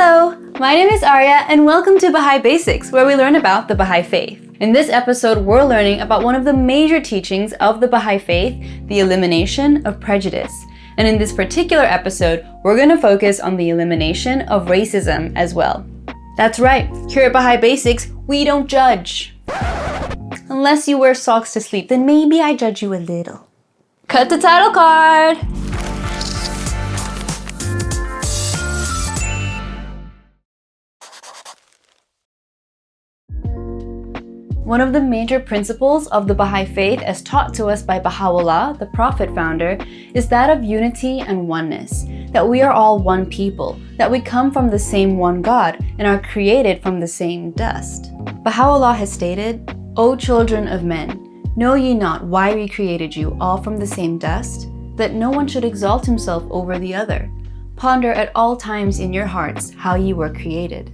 Hello, my name is Arya and welcome to Baha'i Basics, where we learn about the Baha'i Faith. In this episode, we're learning about one of the major teachings of the Baha'i Faith, the elimination of prejudice. And in this particular episode, we're going to focus on the elimination of racism as well. That's right, here at Baha'i Basics, we don't judge. Unless you wear socks to sleep, then maybe I judge you a little. Cut the title card! One of the major principles of the Baha'i Faith as taught to us by Baha'u'llah, the Prophet founder, is that of unity and oneness, that we are all one people, that we come from the same one God and are created from the same dust. Baha'u'llah has stated, "O children of men, know ye not why we created you all from the same dust? That no one should exalt himself over the other. Ponder at all times in your hearts how ye were created."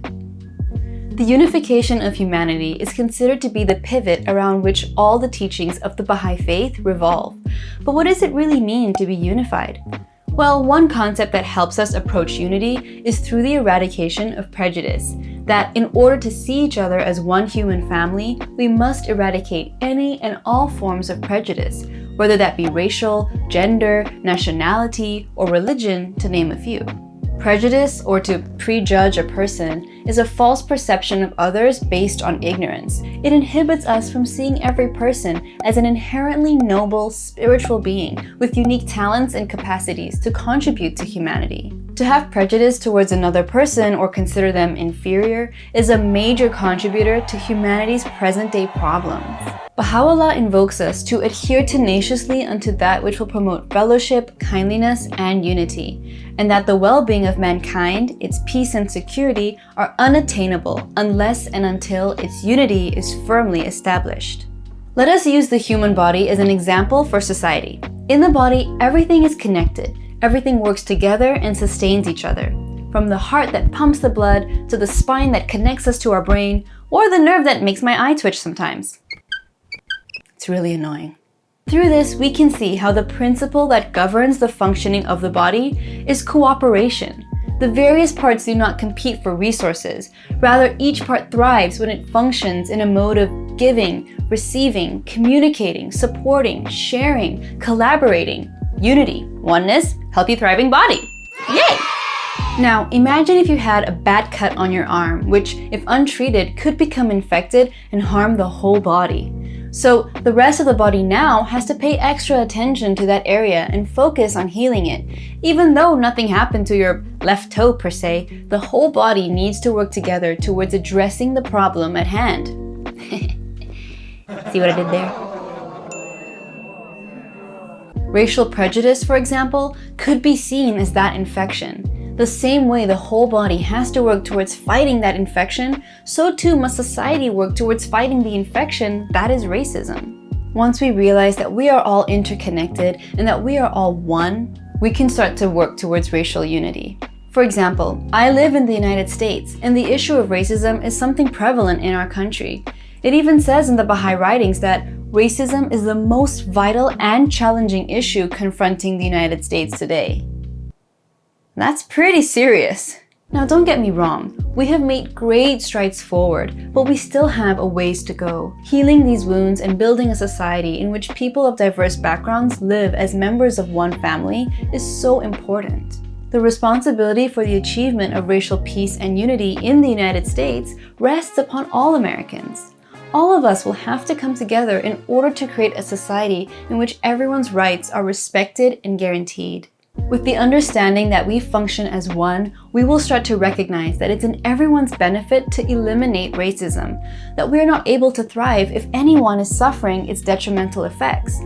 The unification of humanity is considered to be the pivot around which all the teachings of the Baha'i Faith revolve. But what does it really mean to be unified? Well, one concept that helps us approach unity is through the eradication of prejudice, that in order to see each other as one human family, we must eradicate any and all forms of prejudice, whether that be racial, gender, nationality, or religion, to name a few. Prejudice, or to prejudge a person, is a false perception of others based on ignorance. It inhibits us from seeing every person as an inherently noble, spiritual being with unique talents and capacities to contribute to humanity. To have prejudice towards another person or consider them inferior is a major contributor to humanity's present-day problems. Baha'u'llah invokes us to adhere tenaciously unto that which will promote fellowship, kindliness, and unity, and that the well-being of mankind, its peace and security, are unattainable unless and until its unity is firmly established. Let us use the human body as an example for society. In the body, everything is connected. Everything works together and sustains each other. From the heart that pumps the blood, to the spine that connects us to our brain, or the nerve that makes my eye twitch sometimes. It's really annoying. Through this, we can see how the principle that governs the functioning of the body is cooperation. The various parts do not compete for resources. Rather, each part thrives when it functions in a mode of giving, receiving, communicating, supporting, sharing, collaborating. Unity, oneness, healthy, thriving body. Yay! Now, imagine if you had a bad cut on your arm, which, if untreated, could become infected and harm the whole body. So the rest of the body now has to pay extra attention to that area and focus on healing it. Even though nothing happened to your left toe per se, the whole body needs to work together towards addressing the problem at hand. See what I did there? Racial prejudice, for example, could be seen as that infection. The same way the whole body has to work towards fighting that infection, so too must society work towards fighting the infection that is racism. Once we realize that we are all interconnected and that we are all one, we can start to work towards racial unity. For example, I live in the United States, and the issue of racism is something prevalent in our country. It even says in the Baha'i writings that racism is the most vital and challenging issue confronting the United States today. That's pretty serious. Now, don't get me wrong, we have made great strides forward, but we still have a ways to go. Healing these wounds and building a society in which people of diverse backgrounds live as members of one family is so important. The responsibility for the achievement of racial peace and unity in the United States rests upon all Americans. All of us will have to come together in order to create a society in which everyone's rights are respected and guaranteed. With the understanding that we function as one, we will start to recognize that it's in everyone's benefit to eliminate racism, that we are not able to thrive if anyone is suffering its detrimental effects.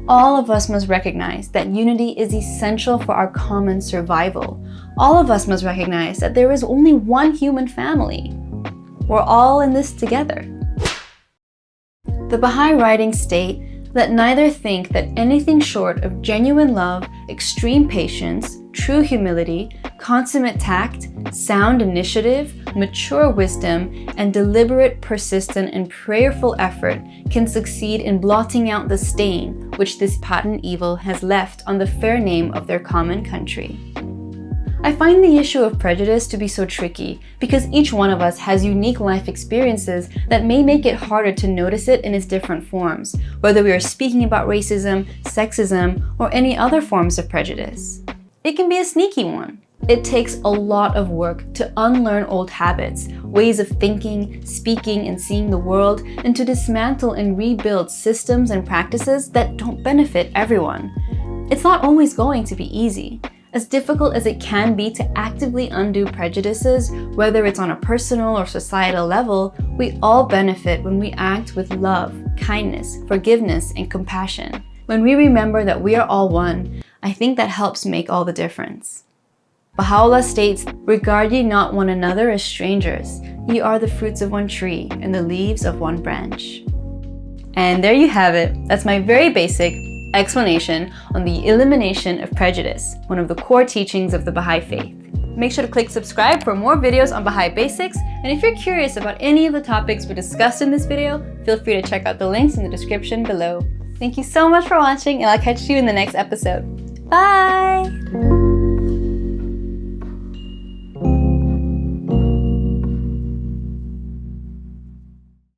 All of us must recognize that unity is essential for our common survival. All of us must recognize that there is only one human family. We're all in this together. The Baha'i writings state, "Let neither think that anything short of genuine love, extreme patience, true humility, consummate tact, sound initiative, mature wisdom, and deliberate, persistent, and prayerful effort can succeed in blotting out the stain which this patent evil has left on the fair name of their common country." I find the issue of prejudice to be so tricky because each one of us has unique life experiences that may make it harder to notice it in its different forms, whether we are speaking about racism, sexism, or any other forms of prejudice. It can be a sneaky one. It takes a lot of work to unlearn old habits, ways of thinking, speaking, and seeing the world, and to dismantle and rebuild systems and practices that don't benefit everyone. It's not always going to be easy. As difficult as it can be to actively undo prejudices, whether it's on a personal or societal level, we all benefit when we act with love, kindness, forgiveness, and compassion. When we remember that we are all one, I think that helps make all the difference. Baha'u'llah states, "Regard ye not one another as strangers. Ye are the fruits of one tree and the leaves of one branch." And there you have it. That's my very basic explanation on the elimination of prejudice, one of the core teachings of the Baha'i Faith. Make sure to click subscribe for more videos on Baha'i basics, and if you're curious about any of the topics we discussed in this video, feel free to check out the links in the description below. Thank you so much for watching, and I'll catch you in the next episode. Bye!